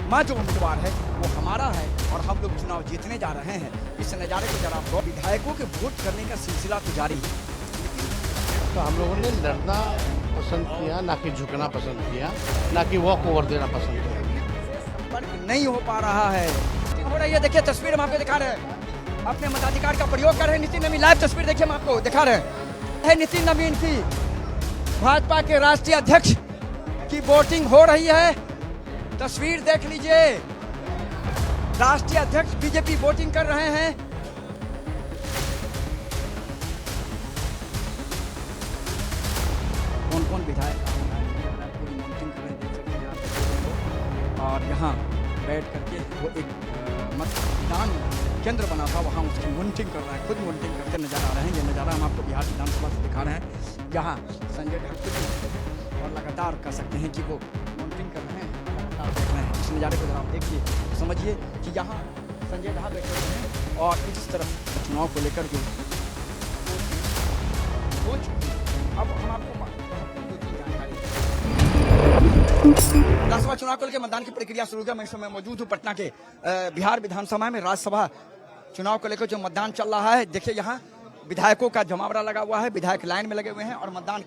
मां जो उम्मीदवार है वो हमारा है और हम लोग चुनाव जीतने जा रहे हैं। इस नज़ारे को जरा आप विधायकों के वोट करने का सिलसिला तो जारी है। तो हम लोगों ने लड़ना पसंद किया, ना कि झुकना पसंद किया, ना कि वॉक ओवर देना पसंद किया। संपर्क नहीं हो पा रहा है। हो रही है, देखिए तस्वीर हम आपको दिखा रहे हैं। अपने मताधिकार का प्रयोग कर रहे हैं नितिन नवीन। लाइव तस्वीर देखिए हम आपको दिखा रहे हैं। नितिन नवीन की भाजपा के राष्ट्रीय अध्यक्ष की वोटिंग हो रही है। तस्वीर देख लीजिए, राष्ट्रीय अध्यक्ष बीजेपी वोटिंग कर रहे हैं। कौन कौन विधायक पूरी वोटिंग कर रहे हैं, देख सकते हैं। और यहाँ बैठ करके वो एक मतदान केंद्र बना था, वहाँ उसकी वोटिंग कर रहा है, खुद वोटिंग करते नजर आ रहे हैं। ये नज़ारा हम आपको बिहार विधानसभा से दिखा रहे हैं, जहाँ संजय ठाकुर और लगातार कह सकते हैं कि वो वोटिंग कर रहे हैं, लगातार देख रहे हैं। इस नज़ारे को जरा आप देखिए, समझिए कि यहाँ संजय ढा बैठे हुए हैं और इस तरफ चुनाव को लेकर जो अब हम आपको लोकसभा चुनाव को लेकर मतदान की प्रक्रिया शुरू हुई। मैं इस समय मौजूद हूँ पटना के बिहार विधानसभा में। राज्यसभा चुनाव को लेकर जो मतदान चल रहा है, देखिए यहाँ विधायकों का जमावड़ा लगा हुआ है, विधायक लाइन में लगे हुए हैं और मतदान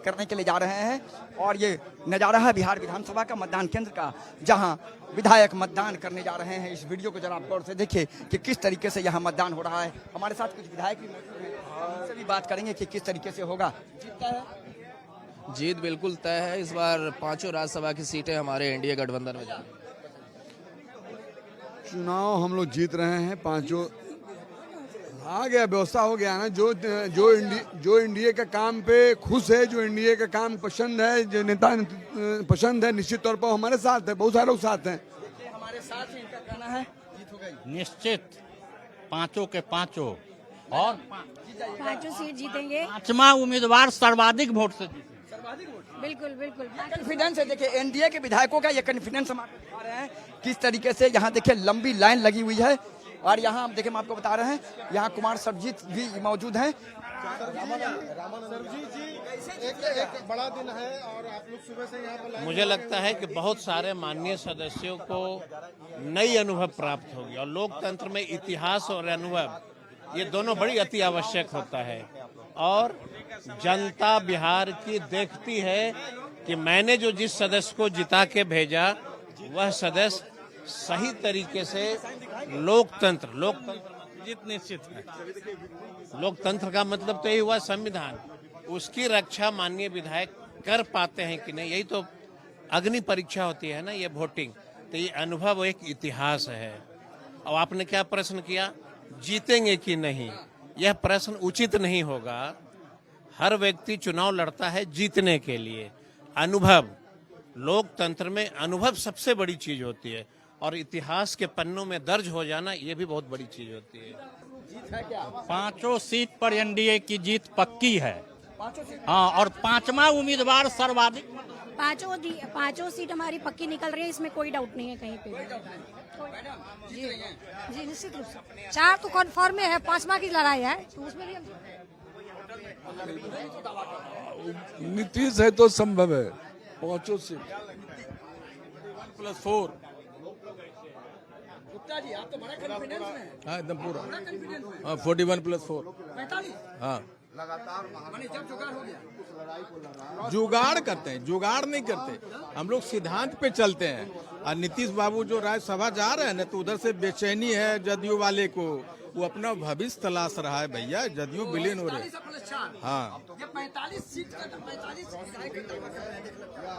करने के लिए जा रहे हैं। और ये नज़ारा है बिहार विधानसभा का मतदान केंद्र का, जहां विधायक मतदान करने जा रहे हैं। इस वीडियो को जरा आप गौर से देखिए कि किस तरीके से यहाँ मतदान हो रहा है। हमारे साथ कुछ विधायक भी मौजूद हैं, उनसे भी बात करेंगे कि किस तरीके से होगा। जीतता है, जीत बिल्कुल तय है। इस बार 5 राज्यसभा की सीटें हमारे एनडीए गठबंधन में जाएंगी। चुनाव हम लोग जीत रहे हैं, 5 आ गया, व्यवस्था हो गया ना। जो एनडीए के काम पे खुश है, जो एनडीए का काम पसंद है, जो नेता पसंद है, निश्चित तौर पर हमारे साथ है। बहुत सारे लोग साथ हैं, हमारे साथ ही इनका कहना है जीत हो गई। निश्चित 5 के 5 और 5 सीट जीतेंगे। 5वां उम्मीदवार सर्वाधिक वोट से जीते। बिल्कुल बिल्कुल कॉन्फिडेंस है। देखिए एनडीए के विधायकों का ये कॉन्फिडेंस हम आपको दिखा रहे हैं किस तरीके से। यहाँ देखिए लंबी लाइन लगी हुई है और यहाँ हम देखिए, हम आपको बता रहे हैं, यहाँ कुमार सरजीत भी मौजूद हैं। एक बड़ा दिन है और आप लोग सुबह से यहाँ पर। मुझे लगता है कि बहुत सारे माननीय सदस्यों को नई अनुभव प्राप्त होगी और लोकतंत्र में इतिहास और अनुभव ये दोनों बड़ी अति आवश्यक होता है। और जनता बिहार की देखती है कि मैंने जो जिस सदस्य को जिता के भेजा वह सदस्य सही तरीके से लोकतंत्र जीत निश्चित है। लोकतंत्र का मतलब तो यही हुआ संविधान, उसकी रक्षा माननीय विधायक कर पाते हैं कि नहीं, यही तो अग्नि परीक्षा होती है ना, ये वोटिंग। तो ये अनुभव एक इतिहास है। अब आपने क्या प्रश्न किया, जीतेंगे कि नहीं, यह प्रश्न उचित नहीं होगा। हर व्यक्ति चुनाव लड़ता है जीतने के लिए। अनुभव, लोकतंत्र में अनुभव सबसे बड़ी चीज होती है और इतिहास के पन्नों में दर्ज हो जाना ये भी बहुत बड़ी चीज होती है। 5 सीट पर एनडीए की जीत पक्की है। हाँ, और 5वां उम्मीदवार सर्वाधिक। 5 सीट हमारी पक्की निकल रही है, इसमें कोई डाउट नहीं है कहीं पे। जी निश्चित रूप से 4 तो कन्फर्म में है, 5वां की लड़ाई है तो उसमें भी हम नीतीश है तो संभव है। 5 सीट +4। गुप्ता जी, आप तो बड़ा कॉन्फिडेंस में हैं। हाँ एकदम पूरा। 41 + 4। 45। हाँ, माने जब जुगाड़ हो गया। जुगाड़ करते हैं, जुगाड़ नहीं करते हम लोग, सिद्धांत पे चलते हैं। और नीतीश बाबू जो राज्यसभा जा रहे हैं ना, तो उधर से बेचैनी है जदयू वाले को, वो अपना भविष्य तलाश रहा है। भैया जदयू विलीन हो रहे। हाँ, ये 45 सीट का 45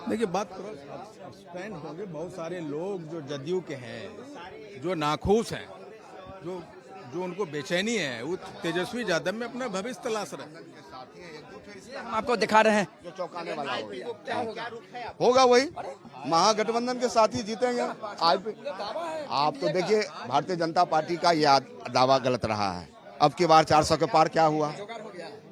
देखिए बात स्टैंड होंगे। बहुत सारे लोग जो जदयू के हैं, जो नाखुश हैं, जो उनको बेचैनी है, वो तेजस्वी यादव में अपना भविष्य तलाश रहे हैं। हम आपको दिखा रहे हैं जो चौंकाने वाला होगा वही महागठबंधन के साथ ही जीतेंगे। आप तो देखिए भारतीय जनता पार्टी का यह दावा गलत रहा है। अब की बार 400 के पार क्या हुआ,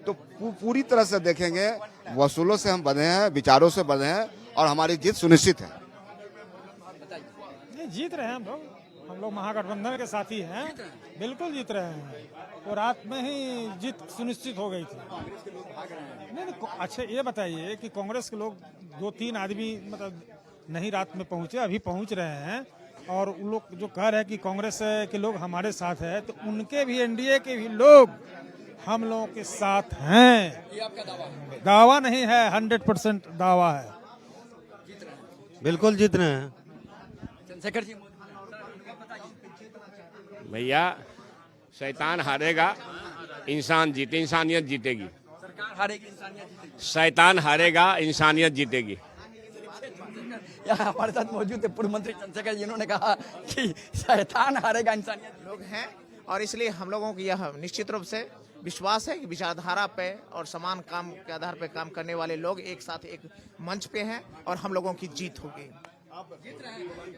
तो पूरी तरह से देखेंगे। वसूलों से हम बंधे हैं, विचारों से बंधे हैं और हमारी जीत सुनिश्चित है। जीत रहे हैं हम लोग महागठबंधन के साथी हैं, बिल्कुल जीत रहे हैं। तो रात में ही जीत सुनिश्चित हो गई थी। नहीं, अच्छा ये बताइए कि कांग्रेस के लोग 2-3 आदमी मतलब नहीं रात में पहुंचे, अभी पहुंच रहे हैं। और उन लोग जो कह रहे हैं कि कांग्रेस के लोग हमारे साथ है, तो उनके भी एनडीए के भी लोग हम लोगों के साथ हैं। ये आपका दावा है? दावा नहीं है, 100% दावा है। बिल्कुल जीत रहे हैं। चंद्रशेखर जी भैया शैतान हारेगा, इंसान जीते, इंसानियत जीतेगी। सरकार हारेगी, इंसानियत जीतेगी। शैतान हारेगा, इंसानियत जीतेगी। यहाँ हमारे साथ मौजूद है पूर्व मंत्री चंद्रशेखर, जिन्होंने कहा कि शैतान हारेगा, इंसानियत लोग हैं। और इसलिए हम लोगों को यह निश्चित रूप से विश्वास है कि विचारधारा पे और समान काम के आधार पे काम करने वाले लोग एक साथ एक मंच पे हैं और हम लोगों की जीत होगी।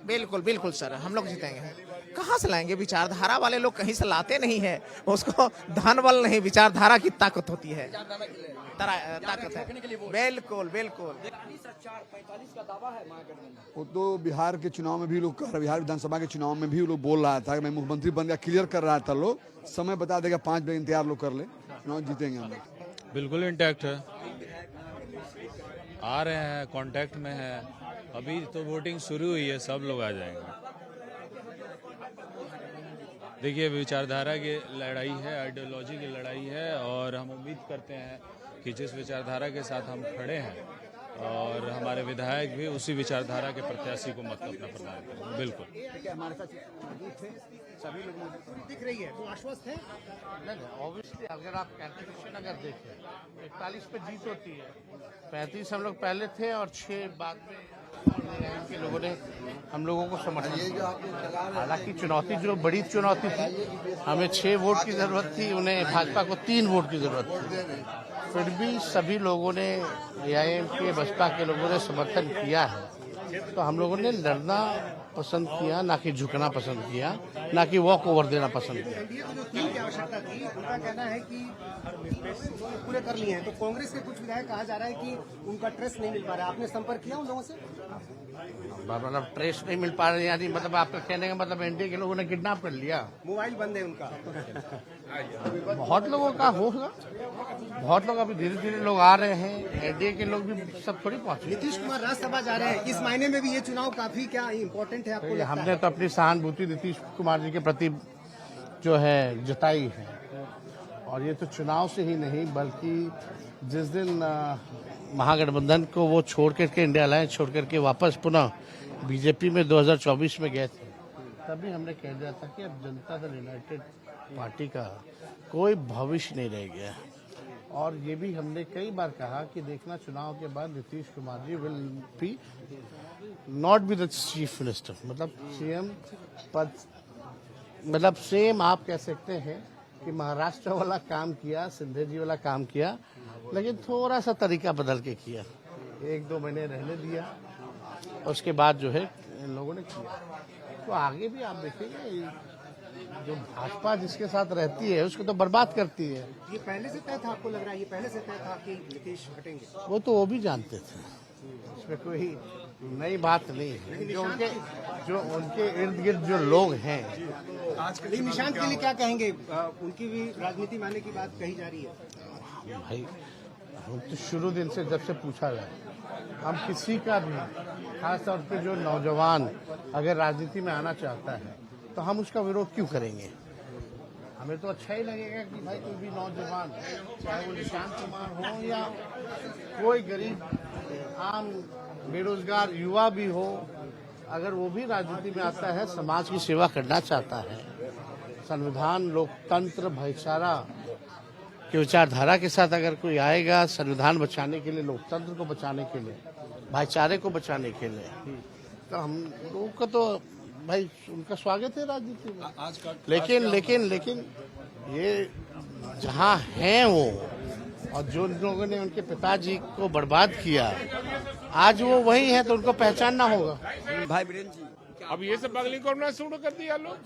बिल्कुल बिल्कुल सर, हम लोग जीतेंगे। कहाँ से लाएंगे? विचारधारा वाले लोग कहीं से लाते नहीं है, उसको धन बल नहीं, विचारधारा की ताकत होती है, ताकत है। बिल्कुल बिल्कुल। 45 का दावा है महागठबंधन। वो तो बिहार के चुनाव में भी लोग कह रहे, बिहार विधानसभा के चुनाव में भी लोग बोल रहा था कि मैं मुख्यमंत्री बन गया, क्लियर कर रहा था। लोग समय बता देगा, 5 बजे इंतजार लोग कर ले, चुनाव जीतेंगे हम लोग। बिल्कुल इंटैक्ट है, आ रहे हैं, कांटेक्ट में है। अभी तो वोटिंग शुरू हुई है, सब लोग आ जाएंगे। देखिए, विचारधारा की लड़ाई है, आइडियोलॉजी की लड़ाई है, और हम उम्मीद करते हैं कि जिस विचारधारा के साथ हम खड़े हैं और हमारे विधायक भी उसी विचारधारा के प्रत्याशी को मत अपना प्रदान करें। बिल्कुल हमारे साथ मौजूद थे सभी लोग, दिख रही है तो आश्वस्त है। ऑब्वियसली अगर आप कैलकुलेशन अगर देखें 41 पे जीत होती है, 35 हम लोग पहले थे और 6 बाद में के लोगों ने हम लोगों को समर्थन किया। हालांकि चुनौती जो बड़ी चुनौती थी, हमें 6 वोट की जरूरत थी, उन्हें भाजपा को 3 वोट की जरूरत थी। फिर भी सभी लोगों ने, AIM के बसपा के लोगों ने समर्थन किया है। तो हम लोगों ने लड़ना पसंद किया, ना कि झुकना पसंद किया, ना कि वॉक ओवर देना पसंद किया। टीम की आवश्यकता थी, उनका कहना है कि पूरे कर लिए हैं। तो कांग्रेस के कुछ विधायक कहा जा रहा है कि उनका ट्रेस नहीं मिल पा रहा है। आपने संपर्क किया उन लोगों से? मतलब ट्रेस नहीं मिल पा रहे, यानी मतलब आपका कहने का मतलब एनडीए के लोगों ने किडनैप कर लिया, मोबाइल बंद है उनका। बहुत लोगों का होगा, बहुत लोग अभी धीरे धीरे लोग आ रहे हैं। एनडीए के लोग भी सब थोड़ी पहुंचे। नीतीश कुमार राज्यसभा जा रहे हैं, इस मायने में भी ये चुनाव काफी क्या इम्पोर्टेंट है आपको लगता है? हमने तो अपनी सहानुभूति नीतीश कुमार जी के प्रति जो है जताई है, और ये तो चुनाव से ही नहीं बल्कि जिस दिन महागठबंधन को वो छोड़ करके, इंडिया अलायंस छोड़ करके वापस पुनः बीजेपी में 2024 में गए थे, तभी हमने कह दिया था कि अब जनता दल यूनाइटेड पार्टी का कोई भविष्य नहीं रह गया। और ये भी हमने कई बार कहा कि देखना चुनाव के बाद Nitish Kumar ji will be not be the chief minister, मतलब सीएम पद, मतलब सेम आप कह सकते हैं कि महाराष्ट्र वाला काम किया, सिंधे जी वाला काम किया, लेकिन थोड़ा सा तरीका बदल के किया। 1-2 महीने रहने दिया, उसके बाद जो है इन लोगों ने किया। तो आगे भी आप देखेंगे जो भाजपा जिसके साथ रहती है उसको तो बर्बाद करती है। ये पहले से तय था, आपको लग रहा है ये पहले से तय था कि नीतीश हटेंगे? वो भी जानते थे, इसमें कोई नई बात नहीं है। जो उनके इर्द गिर्द जो लोग हैं, निशांत के लिए क्या कहेंगे? उनकी भी राजनीति में आने की बात कही जा रही है। भाई हम तो शुरू दिन से जब से पूछा जाए, हम किसी का भी, खासतौर पे जो नौजवान अगर राजनीति में आना चाहता है तो हम उसका विरोध क्यों करेंगे? हमें तो अच्छा ही लगेगा कि भाई कोई भी नौजवान, चाहे वो निशांत कुमार हो या कोई गरीब आम बेरोजगार युवा भी हो, अगर वो भी राजनीति में आता है, समाज की सेवा करना चाहता है, संविधान, लोकतंत्र, भाईचारा की विचारधारा के साथ अगर कोई आएगा, संविधान बचाने के लिए, लोकतंत्र को बचाने के लिए, भाईचारे को बचाने के लिए, तो हम लोगों का तो भाई उनका स्वागत है राजनीति में। लेकिन ये जहाँ हैं वो, और जो लोगों ने उनके पिताजी को बर्बाद किया, आज वो वही है, तो उनको पहचानना होगा। भाई वीरेंद्र जी, अब ये सब बगलिंग करना शुरू कर दिया लोग।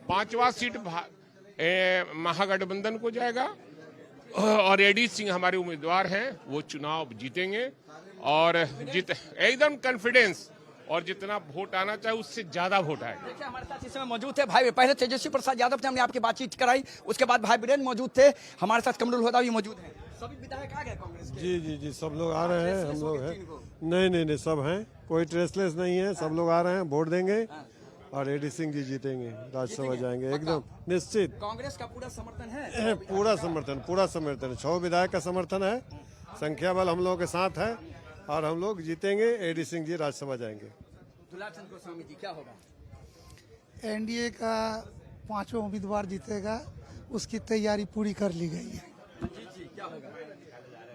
5वां सीट महागठबंधन को जाएगा, और एडी सिंह हमारे उम्मीदवार हैं, वो चुनाव जीतेंगे और एकदम कॉन्फिडेंस, और जितना वोट आना चाहिए उससे ज्यादा वोट आएगा। देखिए हमारे साथ इस समय मौजूद थे भाई, पहले तेजस्वी प्रसाद यादव से हमने आपकी बातचीत कराई, उसके बाद भाई वीरेंद्र मौजूद थे, हमारे साथ कमरुल होदा भी मौजूद हैं। सभी विधायक आ गए कांग्रेस के? जी सब लोग आ रहे हैं, हम लोग हैं। नहीं सब हैं, कोई ट्रेसलेस नहीं है, सब लोग आ रहे हैं, वोट देंगे और एडी सिंह जी जीतेंगे, राज्यसभा जाएंगे एकदम निश्चित। कांग्रेस का पूरा समर्थन है? पूरा समर्थन 6 विधायक का समर्थन है, संख्या बल हम लोगों के साथ है और हम लोग जीतेंगे, एडी सिंह जी राज्यसभा जाएंगे। दुलाचंद गोस्वामी जी क्या होगा? एनडीए का 5 उम्मीदवार जीतेगा, उसकी तैयारी पूरी कर ली गई है। जी क्या होगा?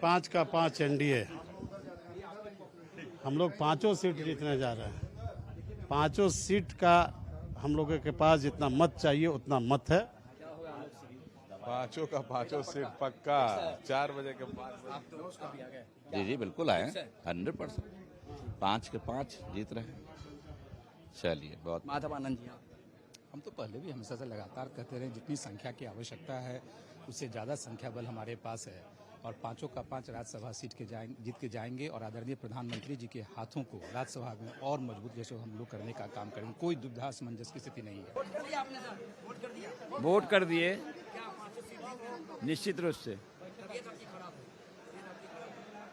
5 का 5 एनडीए। हम लोग 5 सीट जीतने जा रहे हैं। 5 सीट का हम लोगों के पास जितना मत चाहिए उतना मत है। 5 का 5 सीट पक्का 4 बजे के बाद। जी बिल्कुल आए 100%। 5 के 5 जीत रहे हैं। चलिए बहुत। माधव आनंद जी हम तो पहले भी हमेशा से लगातार कहते रहे जितनी संख्या की आवश्यकता है उससे ज़्यादा संख्या बल हमारे पास है और 5 का 5 राज्यसभा सीट के जीत के जाएंगे और आदरणीय प्रधानमंत्री जी के हाथों को राज्यसभा में और मजबूत जैसे हम लोग करने का काम करेंगे। कोई दुविधा असमंजस की स्थिति नहीं है। वोट कर दिए निश्चित रूप से।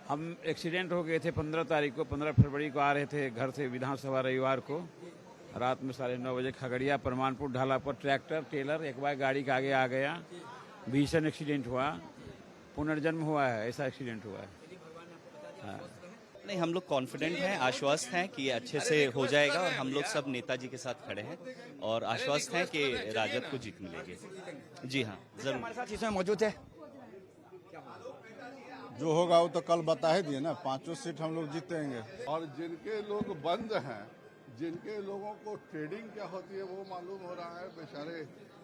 हम एक्सीडेंट हो गए थे 15 तारीख को, 15 फरवरी को आ रहे थे घर से विधानसभा रविवार को रात में 9:30 बजे खगड़िया परमानपुर ढाला पर ट्रैक्टर टेलर एक बार गाड़ी के आगे आ गया, भीषण एक्सीडेंट हुआ, पुनर्जन्म हुआ है, ऐसा एक्सीडेंट हुआ है। हाँ। नहीं, हम लोग कॉन्फिडेंट हैं, आश्वस्त हैं कि अच्छे से हो जाएगा और हम लोग सब नेताजी के साथ खड़े हैं और आश्वस्त हैं कि राजद को जीत मिलेगी। जी हाँ जरूर। हमारे साथ इसमें मौजूद है। जो होगा वो तो कल बता ही दिए ना, 5 सीट हम लोग जीतेंगे। और जिनके लोग बंद हैं, जिनके लोगों को ट्रेडिंग क्या होती है वो मालूम हो रहा है, बेचारे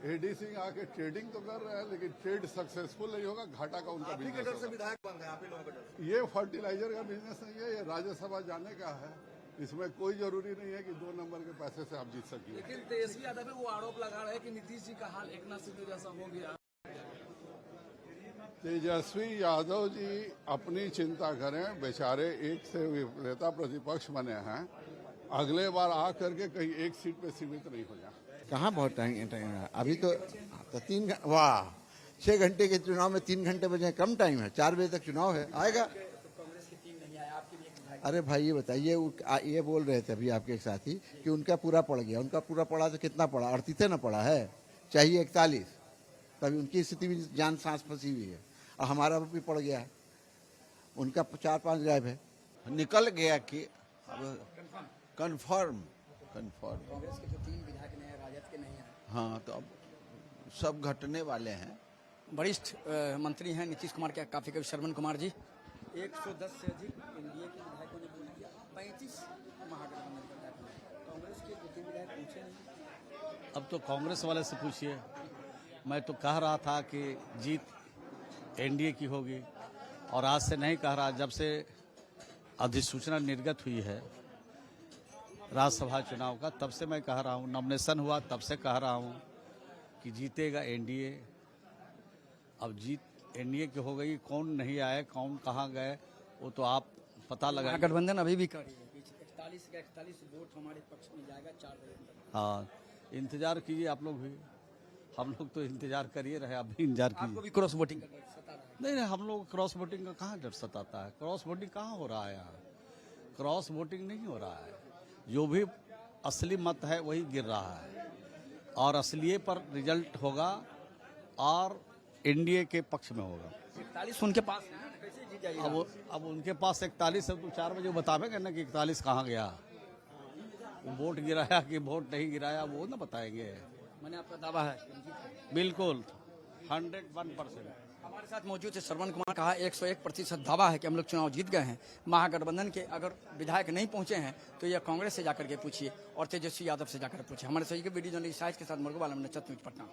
एडी सिंह आके ट्रेडिंग तो कर रहे हैं लेकिन ट्रेड सक्सेसफुल नहीं होगा, घाटा का उनका बिजनेस है। ये फर्टिलाइजर का बिजनेस नहीं है, ये राज्यसभा जाने का है। इसमें कोई जरूरी नहीं है कि 2 नंबर के पैसे से आप जीत सकिए। लेकिन तेजस्वी यादव वो आरोप लगा रहे हैं कि नीतीश जी का हाल एकनाथ शिंदे जैसा हो गया। तेजस्वी यादव जी अपनी चिंता करें, बेचारे एक से नेता प्रतिपक्ष बने हैं, अगले बार आ करके कहीं एक सीट पे सीमित नहीं हो जाए। कहाँ बहुत टाइम है अभी तो 3 वाह 6 घंटे के चुनाव में 3 घंटे बचे, कम टाइम है, 4 बजे तक चुनाव है, आएगा। अरे भाई ये बताइए, ये बोल रहे थे अभी आपके एक साथी कि उनका पूरा पड़ गया, उनका पूरा पड़ा तो कितना पड़ा? 38 ना पड़ा है, चाहिए 41, तभी उनकी स्थिति भी जान सांस फंसी हुई है और हमारा भी पड़ गया है, उनका 4-5 गायब है, निकल गया कि कंफर्म। कांग्रेस के जो 3 विधायक ने राजद के नहीं है। हाँ तो अब सब घटने वाले हैं। वरिष्ठ मंत्री हैं नीतीश कुमार के काफी कभी श्रवण कुमार जी। 110 से अधिक एनडीए के विधायकों ने बोल दिया, 35 महागठबंधन के विधायक। कांग्रेस के 2-3 विधायक पूछे नहीं। अब तो कांग्रेस वाले से पूछिए। मैं तो कह रहा था कि जीत एनडीए की होगी और आज से नहीं कह रहा, जब से अधिसूचना निर्गत हुई है राज्यसभा चुनाव का तब से मैं कह रहा हूँ, नॉमिनेशन हुआ तब से कह रहा हूँ कि जीतेगा एनडीए। अब जीत एनडीए की हो गई, कौन नहीं आए कौन कहाँ गए वो तो आप पता लगा। गठबंधन अभी भी कर रही है, 41 वोट हमारे पक्ष में जाएगा 4 बजे। हाँ इंतजार कीजिए आप लोग भी, हम लोग तो इंतजार करिए रहे, आप भी इंतजार कीजिए। आपको भी क्रॉस वोटिंग का डर सता रहा है? नहीं, हम लोग क्रॉस वोटिंग का कहाँ डर सताता है? क्रॉस वोटिंग कहाँ हो रहा है यहाँ? क्रॉस वोटिंग नहीं हो रहा है, जो भी असली मत है वही गिर रहा है और असलिये पर रिजल्ट होगा और एनडीए के पक्ष में होगा। 41 उनके पास है, कैसे जीत जाएगा? अब उनके पास 41 है तो 4 बजे बतावेंगे ना कि 41 कहाँ गया, वोट गिराया कि वोट नहीं गिराया वो ना बताएंगे। मैंने आपका दावा है बिल्कुल 101%। हमारे साथ मौजूद है श्रवण कुमार। कहा 101% दावा है कि हम लोग चुनाव जीत गए हैं। महागठबंधन के अगर विधायक नहीं पहुंचे हैं तो यह कांग्रेस से जाकर के पूछिए और तेजस्वी यादव से जाकर पूछिए। हमारे सही के वीडियो जर्नलिस्ट के साथ मुर्गो वाला चतुर्थ पटना।